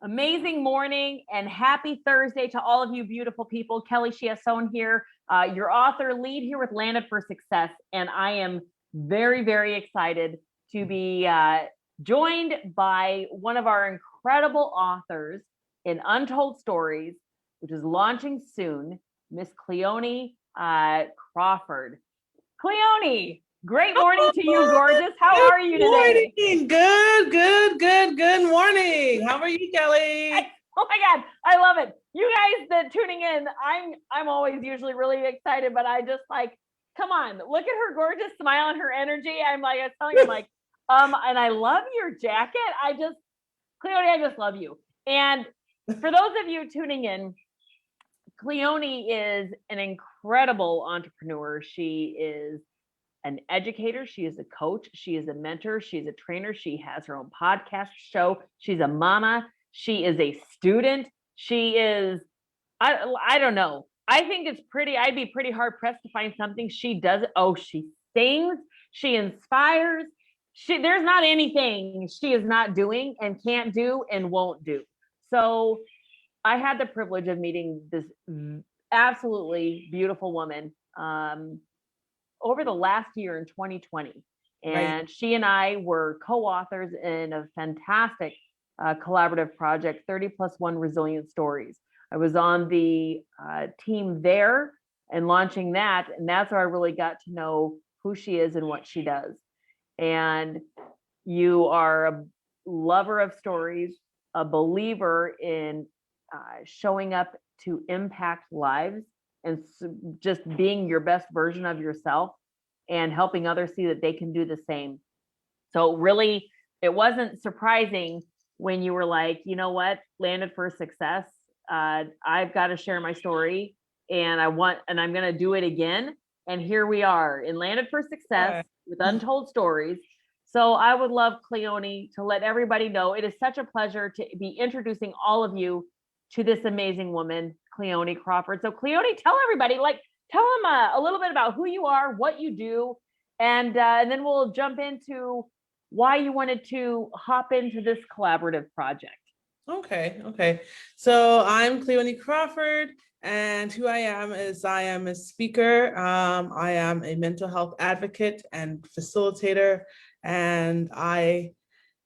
Amazing morning and happy Thursday to all of you beautiful people. Kelly Chiasson here, your author lead here with Landed for Success. And I am very, very excited to be joined by one of our incredible authors in Untold Stories, which is launching soon, Miss Cleoni Crawford. Cleoni, great morning to you, gorgeous. How are you today? Good morning. How are you, Kelly? Oh my God, I love it. You guys that tuning in, I'm always usually really excited, but I just come on, look at her gorgeous smile and her energy. I was telling you, and I love your jacket. Cleoni, I just love you. And for those of you tuning in, Cleoni is an incredible entrepreneur. She is an educator. She is a coach. She is a mentor. She's a trainer. She has her own podcast show. She's a mama. She is a student. She is, I don't know. I think I'd be pretty hard pressed to find something she does. Oh, she sings. She inspires. There's not anything she is not doing and can't do and won't do. So I had the privilege of meeting this absolutely beautiful woman over the last year in 2020. And right. She and I were co-authors in a fantastic collaborative project, 30+1 Resilient Stories. I was on the team there and launching that. And that's where I really got to know who she is and what she does. And you are a lover of stories, a believer in showing up to impact lives and just being your best version of yourself and helping others see that they can do the same. So really, it wasn't surprising when you were like, you know what, Landed for Success. I've got to share my story and I'm going to do it again. And here we are in Landed for Success with Untold Stories. So I would love, Cleoni, to let everybody know it is such a pleasure to be introducing all of you to this amazing woman, Cleoni Crawford. So Cleoni, tell everybody, tell them a little bit about who you are, what you do, and then we'll jump into why you wanted to hop into this collaborative project. Okay. So I'm Cleoni Crawford, and who I am is I am a speaker. I am a mental health advocate and facilitator, and I'm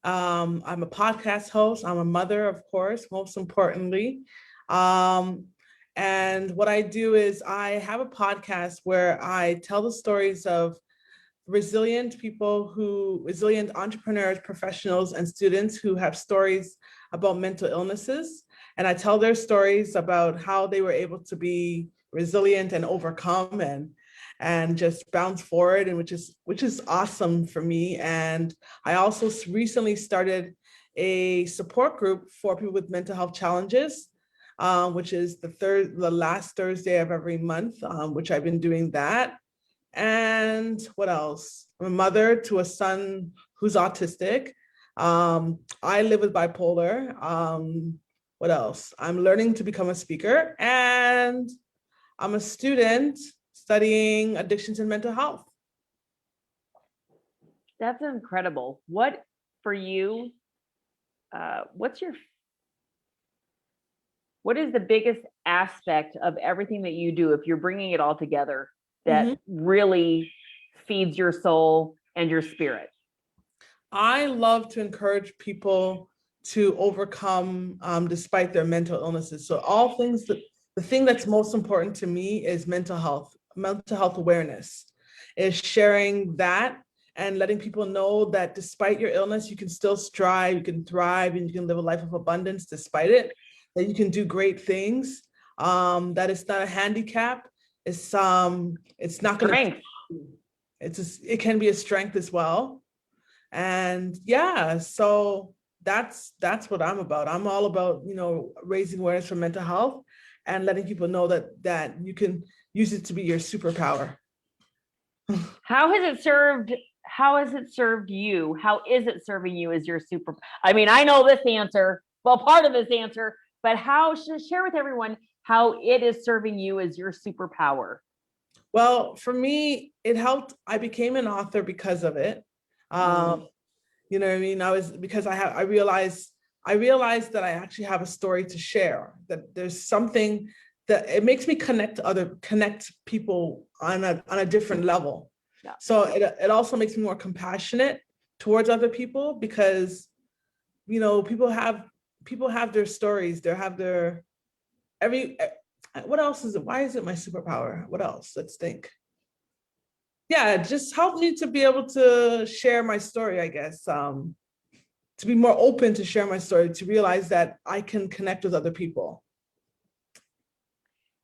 a podcast host. I'm a mother, of course, most importantly. And what I do is I have a podcast where I tell the stories of resilient entrepreneurs, professionals, and students who have stories about mental illnesses. And I tell their stories about how they were able to be resilient and overcome and just bounce forward, and which is awesome for me. And I also recently started a support group for people with mental health challenges, which is the last Thursday of every month, which I've been doing that. And what else? I'm a mother to a son who's autistic. I live with bipolar. What else? I'm learning to become a speaker, and I'm a student studying addictions and mental health. That's incredible. What for you? What is the biggest aspect of everything that you do, if you're bringing it all together, that really feeds your soul and your spirit? I love to encourage people to overcome despite their mental illnesses. So the thing that's most important to me is mental health awareness, is sharing that and letting people know that despite your illness, you can still strive, you can thrive, and you can live a life of abundance despite it, that you can do great things, that it's not a handicap. It's not going to, it can be a strength as well. And yeah, so that's what I'm about. I'm all about, raising awareness for mental health and letting people know that you can use it to be your superpower. How has it served you? How is it serving you as your super? I mean, I know this answer, part of this answer, but share with everyone how it is serving you as your superpower. Well, for me, it helped. I became an author because of it. You know what I mean? I realized I realized that I actually have a story to share, that there's something that it makes me connect people on a different level. Yeah. So it also makes me more compassionate towards other people, because, you know, people have their stories, they have their what else is it? Why is it my superpower? What else? Let's think. Yeah, it just helped me to be able to share my story, I guess. To be more open to share my story, to realize that I can connect with other people.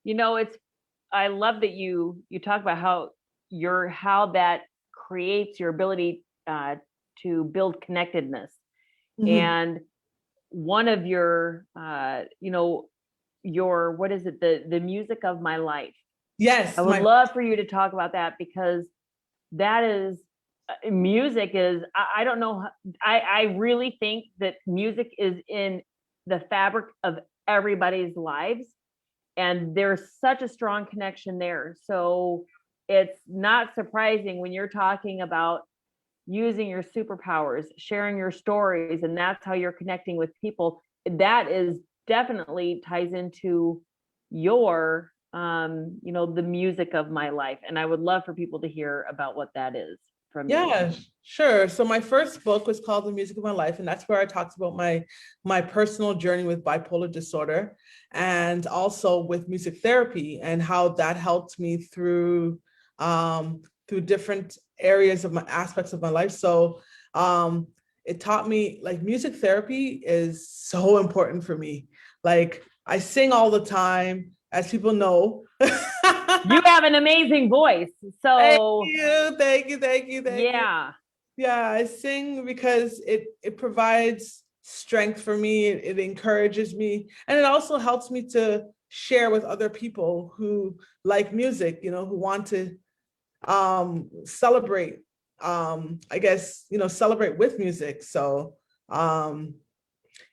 You know, I love that you talk about how that creates your ability to build connectedness. Mhm. And one of your your, what is it, the music of my life. Yes, I would love for you to talk about that, because that is music is, I don't know, I really think that music is in the fabric of everybody's lives, and there's such a strong connection there. So it's not surprising when you're talking about using your superpowers, sharing your stories, and that's how you're connecting with people. That is definitely ties into your the music of my life. And I would love for people to hear about what that is from you. Yeah, sure. So my first book was called The Music of My Life, and that's where I talked about my personal journey with bipolar disorder, and also with music therapy, and how that helped me through different areas of my aspects of my life. So it taught me, like, music therapy is so important for me. Like, I sing all the time, as people know. You have an amazing voice. So thank you. Yeah. Yeah, I sing because it provides strength for me. It encourages me, and it also helps me to share with other people who like music, you know, who want to celebrate, I guess, you know, celebrate with music. So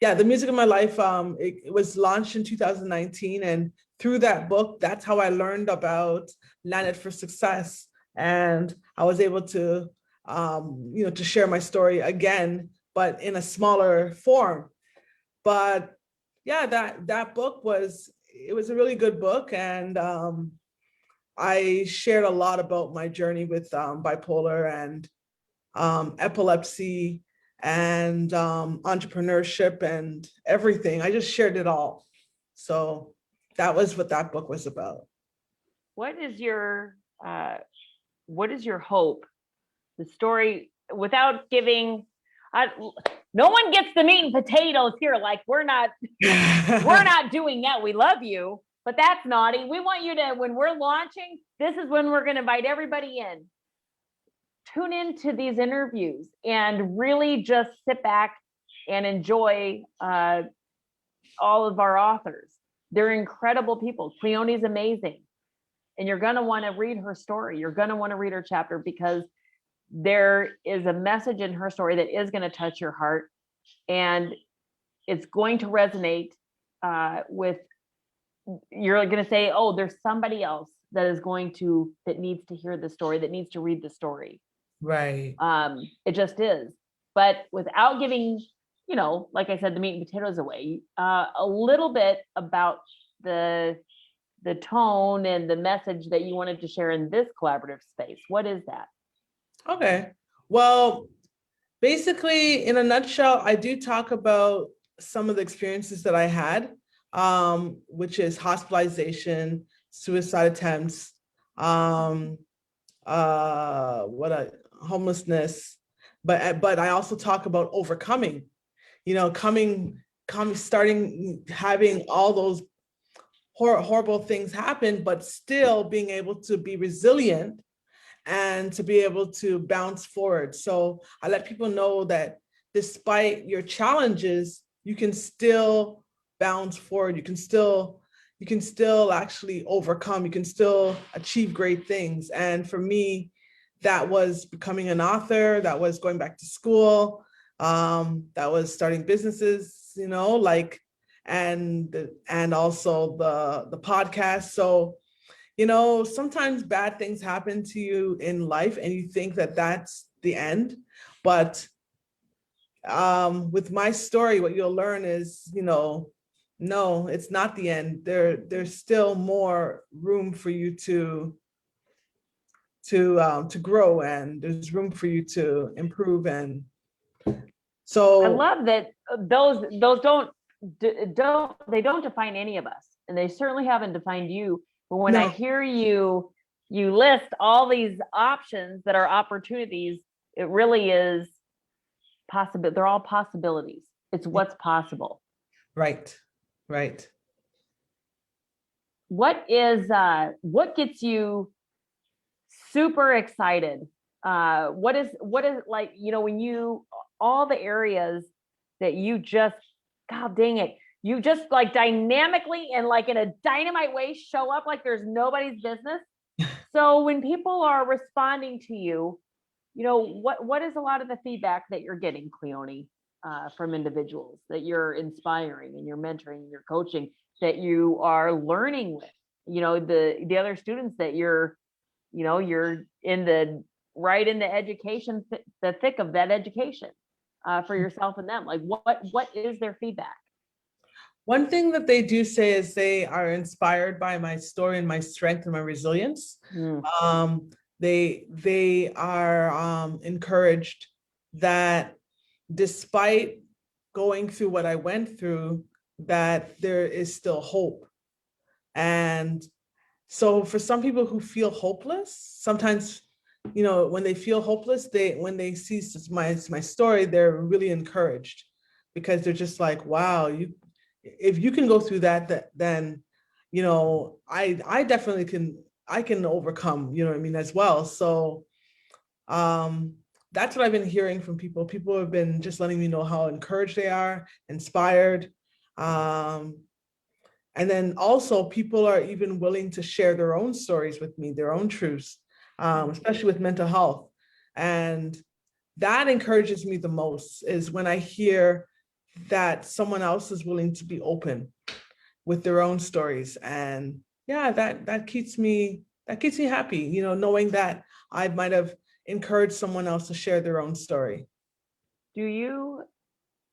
yeah, The Music of My Life, it was launched in 2019, and through that book, that's how I learned about Landed for Success, and I was able to you know, to share my story again, but in a smaller form. But yeah, that book was a really good book, and I shared a lot about my journey with bipolar and epilepsy and entrepreneurship and everything. I just shared it all. So that was what that book was about. What is your hope? The story, without giving, no one gets the meat and potatoes here. Like, we're not doing that. We love you, but that's naughty. We want you to, when we're launching, this is when we're going to invite everybody in. Tune into these interviews and really just sit back and enjoy all of our authors. They're incredible people. Cleoni's amazing. And you're going to want to read her story. You're going to want to read her chapter, because there is a message in her story that is going to touch your heart, and it's going to resonate with, you're going to say, oh, there's somebody else that needs to hear the story, that needs to read the story. Right. It just is. But without giving, like I said, the meat and potatoes away, a little bit about the tone and the message that you wanted to share in this collaborative space. What is that? Okay. Well, basically, in a nutshell, I do talk about some of the experiences that I had, which is hospitalization, suicide attempts, homelessness, but I also talk about overcoming, you know, starting having all those horrible things happen, but still being able to be resilient and to be able to bounce forward. So I let people know that despite your challenges, you can still bounce forward. You can still actually overcome. You can still achieve great things. And for me, that was becoming an author, that was going back to school, that was starting businesses, you know, like, and also the podcast. So, you know, sometimes bad things happen to you in life and you think that that's the end, but with my story, what you'll learn is, no, it's not the end. There's still more room for you to grow, and there's room for you to improve. And I so, love that those don't define any of us, and they certainly haven't defined you. But when I no, hear you list all these options that are opportunities, it really is possible. They're all possibilities. It's what's possible. right, right. What gets you super excited? What is like, when you, all the areas that you just, God dang it, you just like dynamically and like in a dynamite way show up like there's nobody's business. So when people are responding to you, what is a lot of the feedback that you're getting, Cleoni, from individuals that you're inspiring and you're mentoring and you're coaching, that you are learning with, the other students that you're in the right in the education, the thick of that education, for yourself and them. Like what is their feedback? One thing that they do say is they are inspired by my story and my strength and my resilience. Mm. They are encouraged that despite going through what I went through, that there is still hope. And so for some people who feel hopeless, sometimes, when they feel hopeless, when they see my story, they're really encouraged, because they're just like, wow, if you can go through that, then, I definitely I can overcome, what I mean, as well. So that's what I've been hearing from people. People have been just letting me know how encouraged they are, inspired. And then also people are even willing to share their own stories with me, their own truths, especially with mental health. And that encourages me the most, is when I hear that someone else is willing to be open with their own stories. And yeah, that keeps me happy, knowing that I might have encouraged someone else to share their own story. Do you,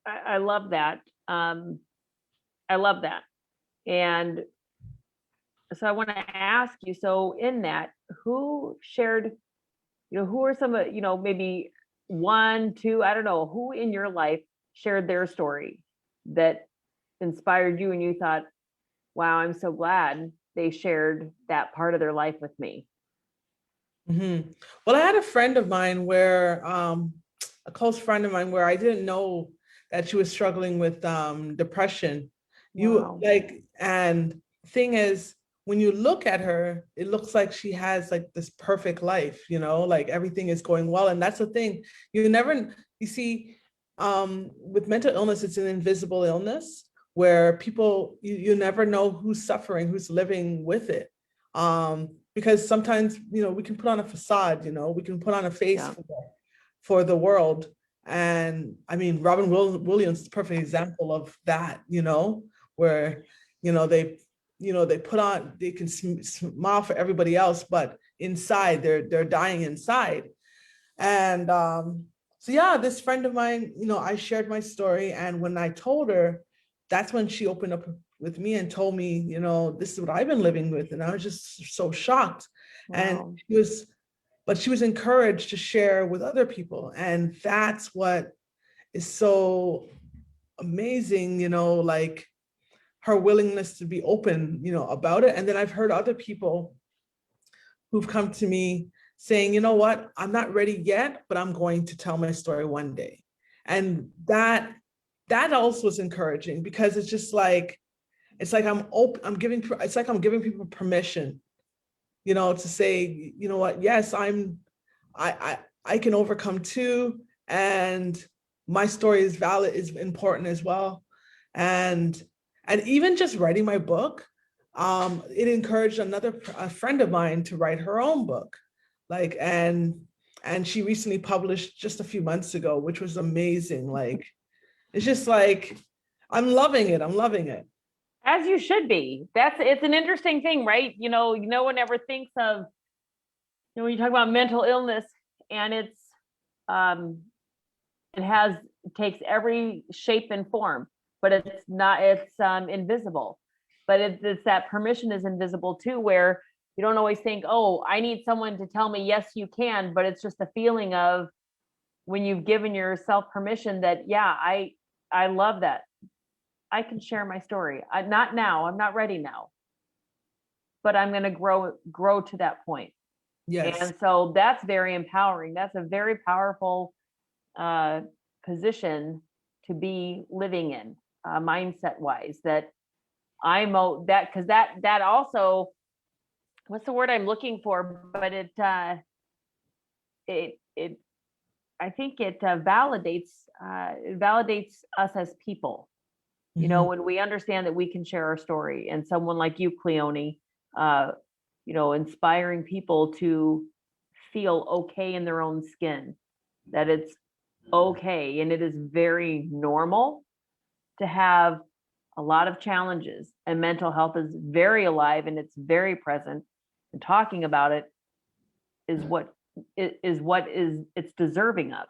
I love that. I love that. And so I want to ask you, so in that, who shared, who are some of, maybe one, two, I don't know, who in your life shared their story that inspired you and you thought, wow, I'm so glad they shared that part of their life with me? Mm-hmm. Well, I had a friend of mine where, a close friend of mine, where I didn't know that she was struggling with depression. Wow. And thing is, when you look at her, it looks like she has like this perfect life, like everything is going well. And that's the thing. You see, with mental illness, it's an invisible illness where people, you never know who's suffering, who's living with it. Because sometimes, we can put on a facade, we can put on a face, Yeah. for the world. And I mean, Robin Williams is a perfect example of that, where, they put on, they can smile for everybody else, but inside they're dying inside. And so yeah, this friend of mine, I shared my story, and when I told her, that's when she opened up with me and told me, this is what I've been living with. And I was just so shocked. And Wow. she was encouraged to share with other people. And that's what is so amazing, like her willingness to be open, about it. And then I've heard other people who've come to me saying, you know what, I'm not ready yet, but I'm going to tell my story one day. And that also is encouraging, because it's just like, it's like it's like I'm giving people permission, to say, you know what, yes, I can overcome too. And my story is valid, is important as well. And even just writing my book, it encouraged a friend of mine to write her own book. Like, and she recently published just a few months ago, which was amazing. Like, it's just like, I'm loving it. I'm loving it. As you should be. It's an interesting thing, right? No one ever thinks of, when you talk about mental illness, and it has takes every shape and form, but it's not, it's invisible. But it's that permission is invisible too, where you don't always think, oh, I need someone to tell me, yes, you can, but it's just a feeling of when you've given yourself permission that, yeah, I love that. I can share my story. Not now, I'm not ready now, but I'm going to grow to that point. Yes. And so that's very empowering. That's a very powerful position to be living in, mindset wise, that I'm that, because that also, what's the word I'm looking for, but it I think it validates us as people. You know, when we understand that we can share our story, and someone like you, Cleoni, you know, inspiring people to feel okay in their own skin, that it's okay. And it is very normal to have a lot of challenges, and mental health is very alive and it's very present. And talking about it is what it's deserving of.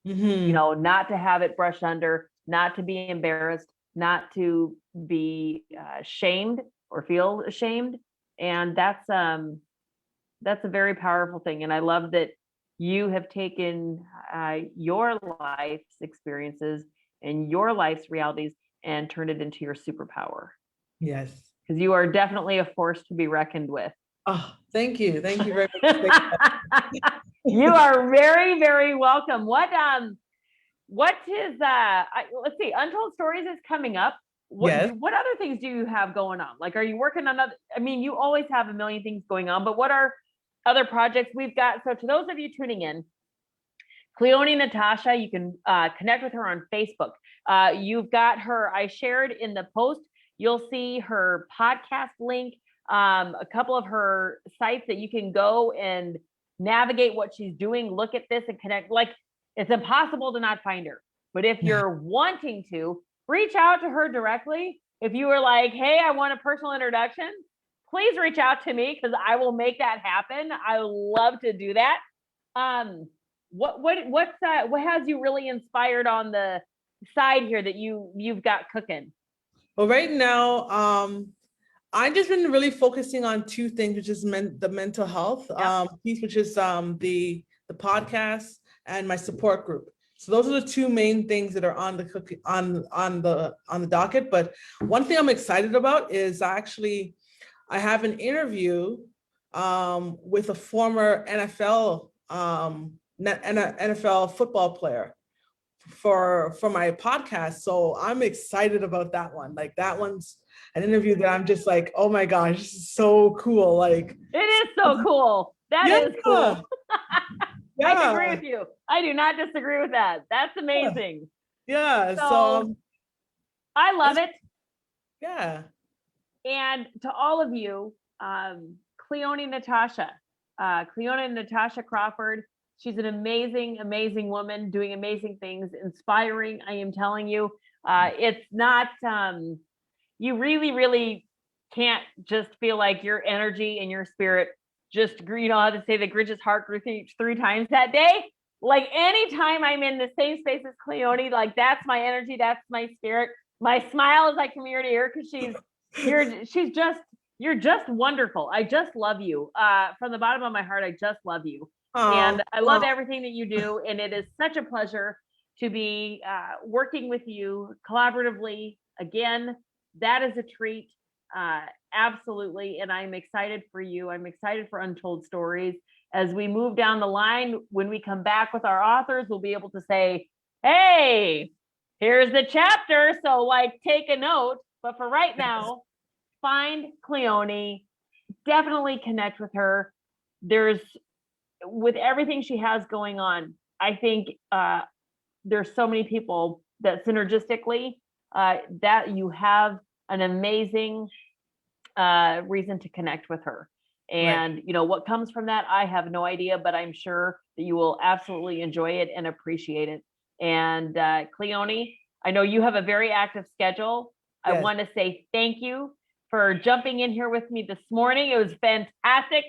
You know, not to have it brushed under, not to be embarrassed, not to be shamed or feel ashamed. And that's a very powerful thing. And I love that you have taken your life's experiences and your life's realities and turned it into your superpower. Yes. Because you are definitely a force to be reckoned with. Oh, thank you. Thank you very much. You are very, very welcome. What is let's see, Untold Stories is coming up. What other things do you have going on? Like, are you working on other, I mean, you always have a million things going on, but what are other projects we've got? So to those of you tuning in, Cleoni Natacha, you can connect with her on Facebook. You've got her, I shared in the post, you'll see her podcast link, a couple of her sites that you can go and navigate what she's doing, look at this and connect. Like, it's impossible to not find her. But if you're wanting to, reach out to her directly. If you were like, hey, I want a personal introduction, please reach out to me, because I will make that happen. I love to do that. What has you really inspired on the side here that you've got cooking? Well, right now, I've just been really focusing on two things, which is the mental health piece, which is the podcast and my support group. So those are the two main things that are on the docket. But one thing I'm excited about is I have an interview with a former NFL NFL football player for my podcast. So I'm excited about that one. Like, that one's an interview that I'm just like, oh my gosh, this is so cool. Like, it is so cool. That is cool. I agree with you. I do not disagree with that. That's amazing. Yeah. So I love it. Yeah. And to all of you, Cleoni Natacha Crawford, she's an amazing, amazing woman doing amazing things, inspiring. I am telling you, it's not, you really, really can't just feel like your energy and your spirit just, you know how to say the Grinch's heart grew three times that day. Like, anytime I'm in the same space as Cleoni, like, that's my energy, that's my spirit. My smile is like from ear to ear, because you're just wonderful. I just love you. From the bottom of my heart, I just love you. And I love everything that you do. And it is such a pleasure to be working with you collaboratively. Again, that is a treat. Absolutely. And I'm excited for you. I'm excited for Untold Stories. As we move down the line, when we come back with our authors, we'll be able to say, hey, here's the chapter. So, like, take a note. But for right now, find Cleoni, definitely connect with her. With everything she has going on, I think there's so many people that synergistically that you have an amazing reason to connect with her. And you know what comes from that, I have no idea, but I'm sure that you will absolutely enjoy it and appreciate it. And Cleoni, I know you have a very active schedule. I want to say thank you for jumping in here with me this morning. It was fantastic.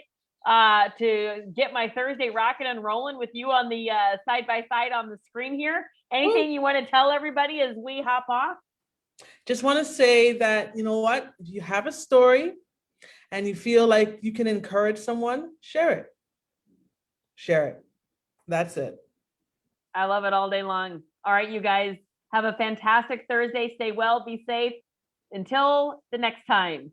to get my Thursday rocking and rolling with you on the side by side on the screen here. Anything you want to tell everybody as we hop off? Just want to say that, you know what, if you have a story and you feel like you can encourage someone, share it. Share it. That's it. I love it all day long. All right, you guys have a fantastic Thursday. Stay well, be safe. Until the next time.